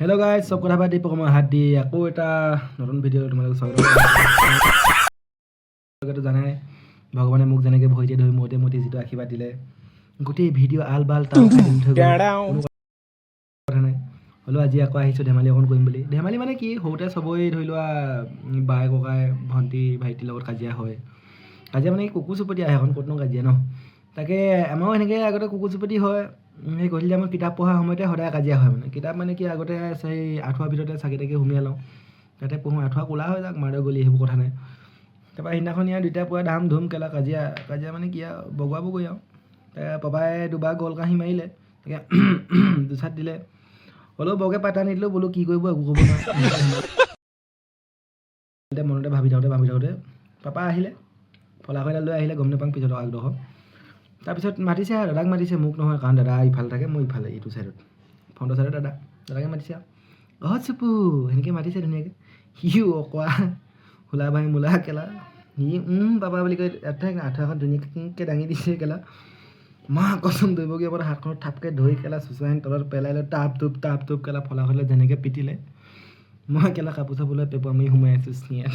Hello' guys, চব কথা পাতি মই হাত দি আকৌ এটা নতুন ভিডিঅ' তোমালোকক স্বাগতম জানাই ভগৱানে মোক যেনেকৈ ভৰিতে ধৰি মতে মতে যিটো আশীৰ্বাদ দিলে, গোটেই ভিডিঅ' আল বাল তাল খাই দিম থৈ কোনো কথা নাই। হ'লেও আজি আকৌ আহিছোঁ ধেমালি অকণ কৰিম বুলি। ধেমালি মানে কি, সৰুতে চবৰে ধৰি লোৱা বাই ককাই ভণ্টি ভাইটিৰ লগত কাজিয়া হয়। কাজিয়া মানে কি, কুকুৰ চুপতি আহে, এখন ক'তনো কাজিয়া ন। তাকে আমাৰো সেনেকৈ আগতে কুকুৰ চুপতি হয়। সেই গধূলি টাইমত কিতাপ পঢ়াৰ সময়তে সদায় কাজিয়া হয়। মানে কিতাপ মানে কি, আগতে সেই আঁঠুৱাৰ ভিতৰতে চাকি তাকি সুমিয়াই লওঁ, তাতে পঢ়োঁ। আঁঠুৱা ক'লা হৈ যাওক, মাৰ গলি, সেইবোৰ কথা নাই। তাৰপৰা সেইদিনাখন ইয়াৰ দুইটা পুৰা ধাম ধুম কেলা কাজিয়া মানে কি আৰু বগোৱা বগৰী আৰু পাপাই দুবাৰ গল কাঢ়ি মাৰিলে, তাকে দুচাট দিলে। হ'লেও বৰকৈ পাতা নিদিলেও, বোলো কি কৰিব একো ক'ব নোৱাৰে। মনতে ভাবি থাকোঁতে পাপা আহিলে, ফলাশৈডাল লৈ আহিলে, গম নাপাওঁ পিছত আগডোখৰ। তাৰপিছত মাতিছে আৰু দাদাক মাতিছে, মোক নহয়, কাৰণ দাদা ইফালে থাকে, মই ইফালে এইটো ছাইডত ফ্ৰণ্টৰ ছাইডত দাদাকে মাতিছে আৰু চুপু সেনেকৈ মাতিছে ধুনীয়াকৈ। সিও অকৰা হোলা ভাই মোলা কেলা, সি পাপা বুলি কৈ আঁঠুৱাখন ধুনীয়াকৈ দাঙি দিছে কেলা। মা কচম দৈৱকীৰ ওপৰত হাতখনত থাপকৈ ধৰি কেলা চুঁচৰাইন তলত পেলাই লৈ টাপ টোপ কেলা ফলাশৈলে যেনেকৈ পিটিলে। মই কেলা কাপোৰ চাপোৰ লৈ পেপৰ মাৰি সোমাই আছোঁ চিঞাত।